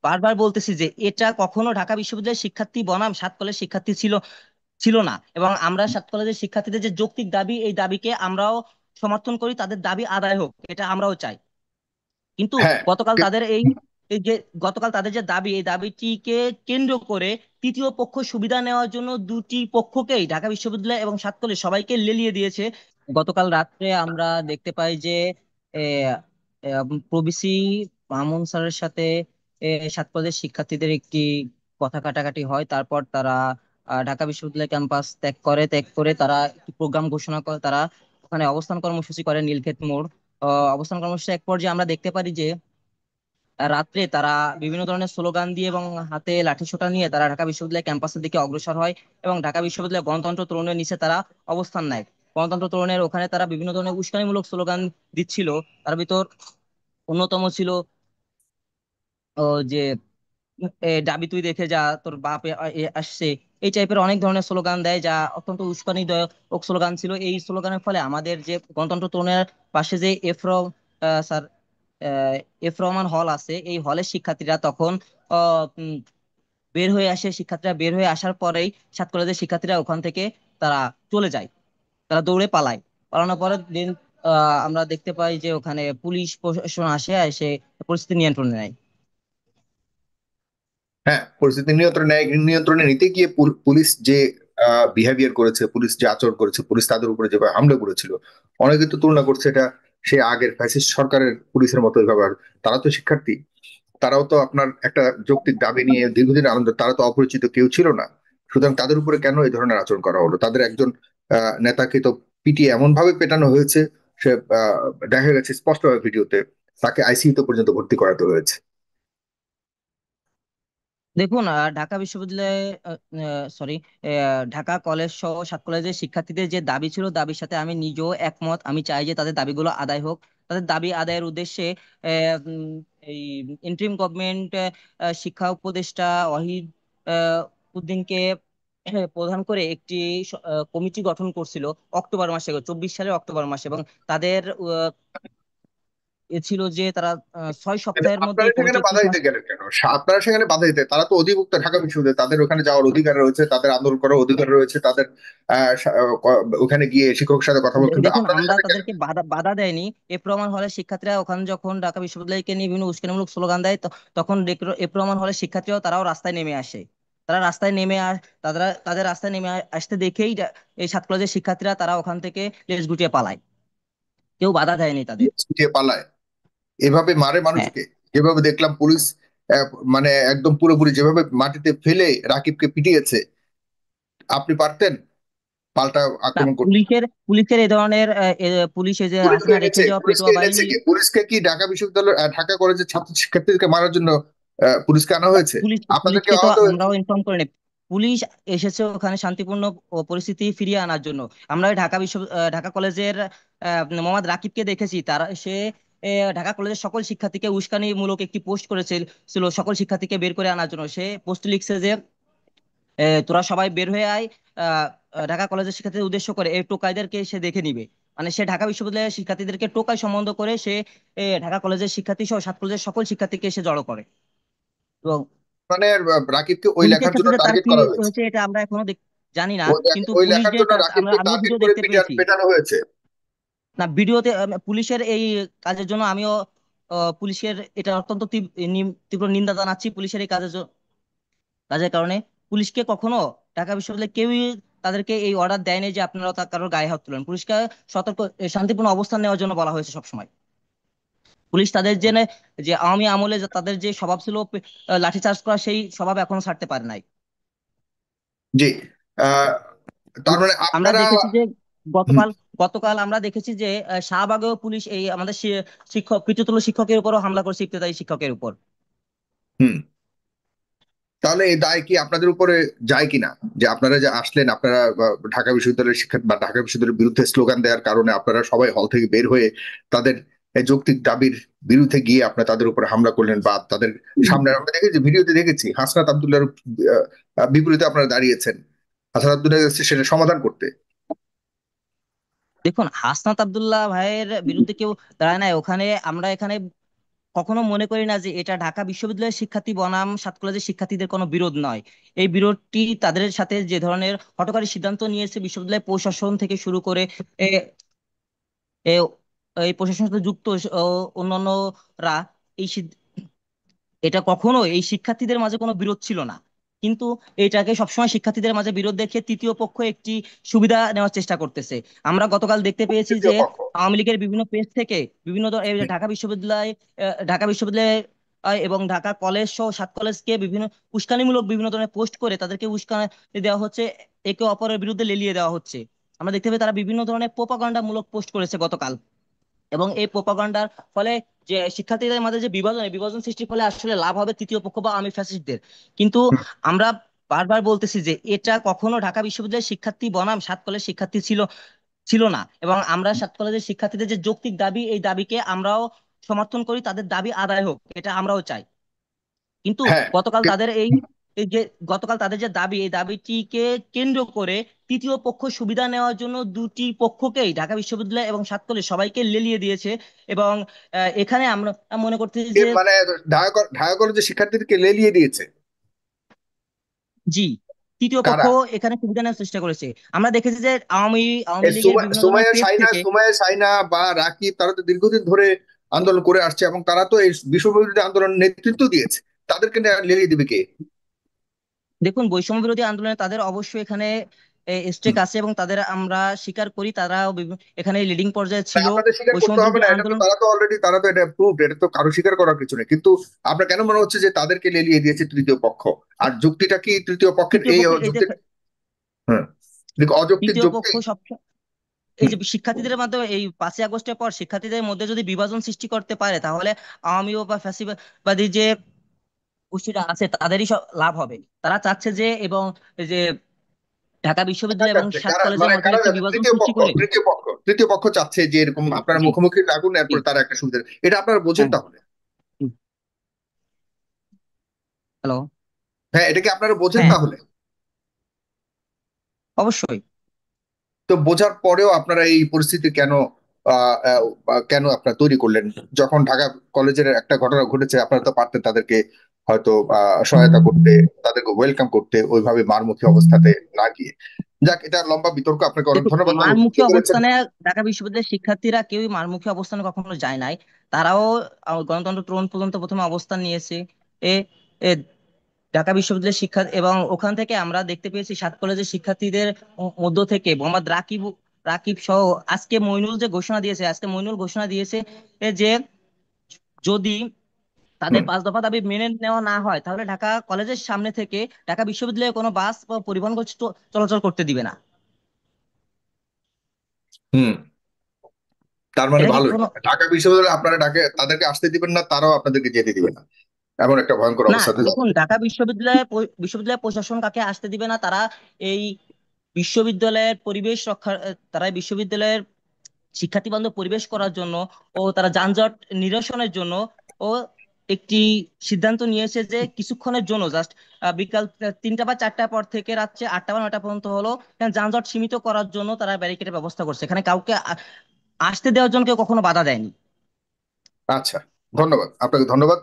বারবার বলতেছি যে এটা কখনো ঢাকা বিশ্ববিদ্যালয়ের শিক্ষার্থী বনাম সাত কলেজের শিক্ষার্থী ছিল ছিল না। এবং আমরা সাত কলেজের শিক্ষার্থীদের যে যৌক্তিক দাবি, এই দাবিকে আমরাও সমর্থন করি, তাদের দাবি আদায় হোক এটা আমরাও চাই। কিন্তু হ্যাঁ, গতকাল তাদের এই এই যে গতকাল তাদের যে দাবি, এই দাবিটিকে কেন্দ্র করে তৃতীয় পক্ষ সুবিধা নেওয়ার জন্য দুটি পক্ষকেই ঢাকা বিশ্ববিদ্যালয় এবং সাত কলেজ সবাইকে লেলিয়ে দিয়েছে। গতকাল রাত্রে আমরা দেখতে পাই যে প্রবিসি মামুন স্যারের সাথে সাত কলেজের শিক্ষার্থীদের একটি কথা কাটাকাটি হয়। তারপর তারা ঢাকা বিশ্ববিদ্যালয় ক্যাম্পাস ত্যাগ করে তারা একটি প্রোগ্রাম ঘোষণা করে, তারা ওখানে অবস্থান কর্মসূচি করে নীলক্ষেত মোড়। অবস্থান কর্মসূচি এক পর্যায়ে আমরা দেখতে পারি যে রাত্রে তারা বিভিন্ন ধরনের স্লোগান দিয়ে এবং হাতে লাঠিসোঁটা নিয়ে তারা ঢাকা বিশ্ববিদ্যালয় ক্যাম্পাসের দিকে অগ্রসর হয় এবং ঢাকা বিশ্ববিদ্যালয় গণতন্ত্র তরুণের নিচে তারা অবস্থান নেয়। গণতন্ত্র তরুণের ওখানে তারা বিভিন্ন ধরনের উস্কানিমূলক স্লোগান দিচ্ছিল। তার ভিতর অন্যতম ছিল ও যে ডাবি তুই দেখে যা, তোর বাপ আসছে, এই টাইপের অনেক ধরনের স্লোগান দেয় যা অত্যন্ত উস্কানিদায়ক স্লোগান ছিল। এই স্লোগানের ফলে আমাদের যে গণতন্ত্র তরুণের পাশে যে স্যার আহ, এফ রহমান হল আছে, এই হলের শিক্ষার্থীরা তখন বের হয়ে আসে। শিক্ষার্থীরা বের হয়ে আসার পরেই সাত কলেজের শিক্ষার্থীরা ওখান থেকে তারা চলে যায়, তারা দৌড়ে পালায়। পালানোর পরের দিন আমরা দেখতে পাই যে ওখানে পুলিশ প্রশাসন আসে, এসে পরিস্থিতি নিয়ন্ত্রণে নেয়। হ্যাঁ, পরিস্থিতি নিয়ন্ত্রণে নিতে গিয়ে পুলিশ যে বিহেভিয়ার করেছে, পুলিশ যে আচরণ করেছে, পুলিশ তাদের উপরে যেভাবে হামলা করেছিল, অনেকে তো তুলনা করছে এটা সে আগের ফ্যাসিস্ট সরকারের পুলিশের মতো ব্যবহার। তারা তো শিক্ষার্থী, তারাও তো আপনার একটা যৌক্তিক দাবি নিয়ে দীর্ঘদিন আনন্দ, তারা তো অপরিচিত কেউ ছিল না। সুতরাং তাদের উপরে কেন এই ধরনের আচরণ করা হলো? তাদের একজন নেতাকে তো পিটিয়ে এমন ভাবে পেটানো হয়েছে, সে দেখা গেছে স্পষ্টভাবে ভিডিওতে, তাকে আইসিইউতে পর্যন্ত ভর্তি করাতে হয়েছে। দেখুন, ঢাকা বিশ্ববিদ্যালয়ে সরি ঢাকা কলেজ সহ সাত কলেজের শিক্ষার্থীদের যে দাবি ছিল, দাবির সাথে আমি নিজেও একমত। আমি চাই যে তাদের দাবিগুলো আদায় হোক। তাদের দাবি আদায়ের উদ্দেশ্যে এই ইন্টারিম গভর্নমেন্ট শিক্ষা উপদেষ্টা ওয়াহিদ উদ্দিনকে প্রধান করে একটি কমিটি গঠন করছিল অক্টোবর মাসে, 24 সালের অক্টোবর মাসে। এবং তাদের এ ছিল যে তারা 6 সপ্তাহের মধ্যে আপনারা এই সেখানে কমিটি। বাধা দিতে গেলেন কেন? আপনারা সেখানে বাধা দিতে, তারা তো অধিভুক্ত ঢাকা বিশ্ববিদ্যালয়, তাদের ওখানে যাওয়ার অধিকার রয়েছে, তাদের আন্দোলন করার অধিকার রয়েছে, তাদের ওখানে গিয়ে শিক্ষকের সাথে কথা বলতে, কিন্তু দেখুন, আপনাদের আমরা সাথে কেন? তাদেরকে বাধা বাধা দেয়নি। এফ রহমান হলের শিক্ষার্থীরা ওখানে যখন ঢাকা বিশ্ববিদ্যালয়কে নিয়ে বিভিন্ন উস্কানিমূলক স্লোগান দেয়, তখন এফ রহমান হলের শিক্ষার্থীরাও তারাও রাস্তায় নেমে আসে। তারা রাস্তায় নেমে তাদের রাস্তায় নেমে আসতে দেখেই এই সাত কলেজের শিক্ষার্থীরা তারা ওখান থেকে লেজ গুটিয়ে পালায়। কেউ বাধা দেয়নি তাদের। ছুটিয়ে পালায়? এভাবে মারে হ্যাঁ। মানুষকে? যেভাবে দেখলাম পুলিশ মানে একদম পুরোপুরি যেভাবে মাটিতে ফেলে রাকিবকে পিটিয়েছে, আপনি পারতেন পাল্টা না, আক্রমণ করতে? পুলিশের এই ধরনের পুলিশ এই যে পুলিশকে হাসিনা রেখে এনেছে, যাওয়া পুলিশকে পেটোয়া এনেছে বাহিনী। কি? পুলিশকে কি ঢাকা বিশ্ববিদ্যালয় ঢাকা কলেজের ছাত্র শিক্ষার্থীদেরকে মারার জন্য পুলিশকে আনা হয়েছে? আপনাদেরকে পুলিশকে তো আহত হয়েছে? আমরাও ইনফর্ম করিনি। পুলিশ এসেছে ওখানে শান্তিপূর্ণ পরিস্থিতি ফিরিয়ে আনার জন্য। আমরা ওই ঢাকা কলেজের মোহাম্মদ রাকিবকে দেখেছি। তারা সে ঢাকা কলেজের সকল শিক্ষার্থীকে উস্কানিমূলক একটি পোস্ট করেছিল, সকল শিক্ষার্থীকে বের করে আনার জন্য। সে পোস্ট লিখছে যে তোরা সবাই বের হয়ে আয়। আহ, ঢাকা কলেজের শিক্ষার্থীদের উদ্দেশ্য করে এই টোকাইদেরকে সে দেখে নিবে। মানে সে ঢাকা বিশ্ববিদ্যালয়ের শিক্ষার্থীদেরকে টোকাই সম্বন্ধ করে সে ঢাকা কলেজের শিক্ষার্থী সহ সাত কলেজের সকল শিক্ষার্থীকে সে জড়ো করে। এবং মানে রাকিবকে ওই পুলিশের লেখার সাথে জন্য যে তার টার্গেট কি করা হয়েছে? হয়েছে এটা আমরা এখনো জানি না। ওই কিন্তু ওই পুলিশ লেখার যে জন্য আমরা রাকিবকে আমিও টার্গেট ভিডিও করে দেখতে পেয়েছি। পেটানো হয়েছে? না, ভিডিওতে পুলিশের এই কাজের জন্য আমিও পুলিশের এটা অত্যন্ত তীব্র নিন্দা জানাচ্ছি। পুলিশের এই কাজের কারণে পুলিশকে কখনো ঢাকা বিশ্ববিদ্যালয় কেউই তাদেরকে এই অর্ডার দেয়নি যে আপনারা কারোর গায়ে হাত তুলেন। পুলিশকে সতর্ক শান্তিপূর্ণ অবস্থান নেওয়ার জন্য বলা হয়েছে সবসময়। পুলিশ তাদের যে আওয়ামী আমলে তাদের যে স্বভাব ছিল লাঠিচার্জ করা, সেই স্বভাব এখনো ছাড়তে পারে নাই। জি। আহ, তার আম- মানে আমরা আপনারা। দেখেছি যে হুম, গতকাল গতকাল আমরা দেখেছি যে শাহবাগেও পুলিশ এই আমাদের শিক্ষক পিচুতুলো শিক্ষকের উপরও হামলা করছে, ইবতেদায়ী শিক্ষকের উপর। হুম। তাহলে এই দায় কি আপনাদের উপরে যায় কিনা? যে আপনারা যে আসলেন, আপনারা ঢাকা বিশ্ববিদ্যালয়ের শিক্ষা বা ঢাকা বিশ্ববিদ্যালয়ের বিরুদ্ধে স্লোগান দেওয়ার কারণে আপনারা সবাই হল থেকে বের হয়ে তাদের এই যৌক্তিক দাবির বিরুদ্ধে গিয়ে আপনারা তাদের উপর হামলা করলেন, বা তাদের সামনে আমরা দেখেছি, ভিডিওতে দেখেছি হাসনাত আবদুল্লাহর বিপরীতে আপনারা দাঁড়িয়েছেন, হাসনাত আবদুল্লাহ এসেছে সেটা সমাধান করতে। দেখুন, হাসনাত আব্দুল্লাহ ভাইয়ের বিরুদ্ধে কেউ দাঁড়ায় নাই ওখানে। আমরা এখানে কখনো মনে করি না যে এটা ঢাকা বিশ্ববিদ্যালয়ের শিক্ষার্থী বনাম সাত কলেজের শিক্ষার্থীদের কোনো বিরোধ নয়। এই বিরোধটি তাদের সাথে যে ধরনের হঠকারী সিদ্ধান্ত নিয়েছে বিশ্ববিদ্যালয় প্রশাসন থেকে শুরু করে এ, এ, এই প্রশাসনের সাথে যুক্ত অন্যান্যরা, এই এটা কখনো এই শিক্ষার্থীদের মাঝে কোনো বিরোধ ছিল না। কিন্তু এটাকে সবসময় শিক্ষার্থীদের মাঝে বিরোধ দেখে তৃতীয় পক্ষ একটি সুবিধা নেওয়ার চেষ্টা করতেছে। আমরা গতকাল দেখতে পেয়েছি তৃতীয় যে পক্ষ। আওয়ামী লীগের বিভিন্ন পেজ থেকে এই যে হুম। ঢাকা বিশ্ববিদ্যালয় এবং ঢাকা কলেজ সহ সাত কলেজকে বিভিন্ন উস্কানিমূলক বিভিন্ন ধরনের পোস্ট করে তাদেরকে উস্কানি দেওয়া হচ্ছে, একে অপরের বিরুদ্ধে লেলিয়ে দেওয়া হচ্ছে। আমরা দেখতে পাই তারা বিভিন্ন ধরনের প্রোপাগান্ডা মূলক পোস্ট করেছে গতকাল। এবং এই প্রোপাগান্ডার ফলে যে শিক্ষার্থীদের মাঝে যে বিভাজন, এই বিভাজন সৃষ্টির ফলে আসলে লাভ হবে তৃতীয় পক্ষ বা আওয়ামী ফ্যাসিস্টদের। কিন্তু হুম। আমরা বারবার বলতেছি যে এটা কখনো ঢাকা বিশ্ববিদ্যালয়ের শিক্ষার্থী বনাম সাত কলেজের শিক্ষার্থী ছিল ছিল না। এবং আমরা সাত কলেজের শিক্ষার্থীদের যে যৌক্তিক দাবি, এই দাবিকে আমরাও সমর্থন করি, তাদের দাবি আদায় হোক এটা আমরাও চাই। কিন্তু হ্যাঁ। গতকাল কি- তাদের এই এই যে গতকাল তাদের যে দাবি, এই দাবিটিকে কেন্দ্র করে তৃতীয় পক্ষ সুবিধা নেওয়ার জন্য দুটি পক্ষকেই ঢাকা বিশ্ববিদ্যালয় এবং সাত কলেজ সবাইকে লেলিয়ে দিয়েছে। এবং এখানে আমরা মনে করতেছি যে মানে ঢাকা কলেজের শিক্ষার্থীদেরকে লেলিয়ে দিয়েছে জি, তৃতীয় পক্ষ কারা? এখানে সুবিধা নেওয়ার চেষ্টা করেছে। আমরা দেখেছি যে আওয়ামী লীগের বিভিন্ন ধরনের পেজ থেকে। সুমাইয়া সাইনা বা রাকিব, তারা তো দীর্ঘদিন ধরে আন্দোলন করে আসছে এবং তারা তো এই বিশ্ববিদ্যালয় আন্দোলনের নেতৃত্ব দিয়েছে। তাদেরকে লেলিয়ে দিবে কে? দেখুন, বৈষম্য বিরোধী আন্দোলনে তাদের অবশ্যই এখানে স্টেক হুম। আছে এবং তাদের আমরা স্বীকার করি, তারা এখানে লিডিং পর্যায়ে তা ছিল আপনাদের স্বীকার বৈষম্য করতে হবে বিরোধী না, এটা তো আন্দোলন। তারা তো অলরেডি, তারা তো এটা প্রুভড, এটা তো কারো স্বীকার করার কিছু নেই। কিন্তু আপনার কেন মনে হচ্ছে যে তাদেরকে লেলিয়ে দিয়েছে তৃতীয় পক্ষ? আর যুক্তিটা কি তৃতীয় পক্ষের তৃতীয় এই পক্ষ এই যে যুক্তি? হ্যাঁ, দেখো অযৌক্তিক তৃতীয় পক্ষ যুক্তি। সব এই হুম। যে শিক্ষার্থীদের মাধ্যমে এই 5ই আগস্টের পর শিক্ষার্থীদের মধ্যে যদি বিভাজন সৃষ্টি করতে পারে, তাহলে আওয়ামী বা ফ্যাসিবাদী যে গোষ্ঠীটা আছে তাদেরই সব লাভ হবে। তারা চাচ্ছে যে এবং এই যে ঢাকা কারা বিশ্ববিদ্যালয় এবং চাচ্ছে? সাত কলেজের মধ্যে কারা একটি চাচ্ছে? বিভাজন সৃষ্টি করে। তৃতীয় পক্ষ চাচ্ছে যে এরকম আপনারা জি, মুখোমুখি লাগুন, জি, এরপর তারা একটা সুবিধা, এটা আপনারা বোঝেন হ্যাঁ, তাহলে? হ্যালো, হ্যাঁ, এটা কি আপনারা বোঝেন হ্যাঁ, তাহলে? অবশ্যই। তো বোঝার পরেও আপনারা এই পরিস্থিতি কেন কেন আপনারা তৈরি করলেন? যখন ঢাকা কলেজের একটা ঘটনা ঘটেছে, আপনারা তো পারতেন তাদেরকে হয়তো সহায়তা করতে, তাদেরকে ওয়েলকাম করতে, ওইভাবে মারমুখী অবস্থাতে না গিয়ে। যাক, এটা লম্বা বিতর্ক, আপনাকে অনেক দেখুন, ধন্যবাদ অনেক মারমুখী যুক্তি করেছেন। অবস্থানে ঢাকা বিশ্ববিদ্যালয়ের শিক্ষার্থীরা কেউই মারমুখী অবস্থানে কখনো যায় নাই। তারাও গণতন্ত্র ত্বরণ পর্যন্ত প্রথমে অবস্থান নিয়েছে। এ এ ঢাকা বিশ্ববিদ্যালয়ের শিক্ষা এবং ওখান থেকে আমরা দেখতে পেয়েছি সাত কলেজের শিক্ষার্থীদের মধ্য থেকে মোহাম্মদ রাকিব রাকিব সহ আজকে মইনুল যে ঘোষণা দিয়েছে, আজকে মইনুল ঘোষণা দিয়েছে যে যদি তাদের হুম। 5 দফা দাবি মেনে নেওয়া না হয়, তাহলে ঢাকা কলেজের সামনে থেকে ঢাকা বিশ্ববিদ্যালয়ে কোনো বাস বা পরিবহন চলাচল করতে দিবে না। হুম। তার মানে এটা কি ভালোই, কোনো ঢাকা বিশ্ববিদ্যালয়ে আপনারা তাদেরকে আসতে দিবেন না, তারাও আপনাদেরকে যেতে দিবে না, এমন একটা ভয়ঙ্কর না? অবস্থাতে দেখুন, যাচ্ছে। ঢাকা বিশ্ববিদ্যালয় প্রশাসন কাকে আসতে দিবে না, তারা এই বিশ্ববিদ্যালয়ের পরিবেশ রক্ষা, তারা এই বিশ্ববিদ্যালয়ের শিক্ষার্থী বান্ধব পরিবেশ করার জন্য ও তারা যানজট নিরসনের জন্য ও একটি সিদ্ধান্ত নিয়েছে যে কিছুক্ষণের জন্য জাস্ট বিকাল 3টা বা 4টার পর থেকে রাত্রে 8টা বা 9টা পর্যন্ত হলো এখানে যানজট সীমিত করার জন্য তারা ব্যারিকেডের ব্যবস্থা করছে। এখানে কাউকে আসতে দেওয়ার জন্য কেউ কখনো বাধা দেয়নি। আচ্ছা, ধন্যবাদ আপনাকে, ধন্যবাদ।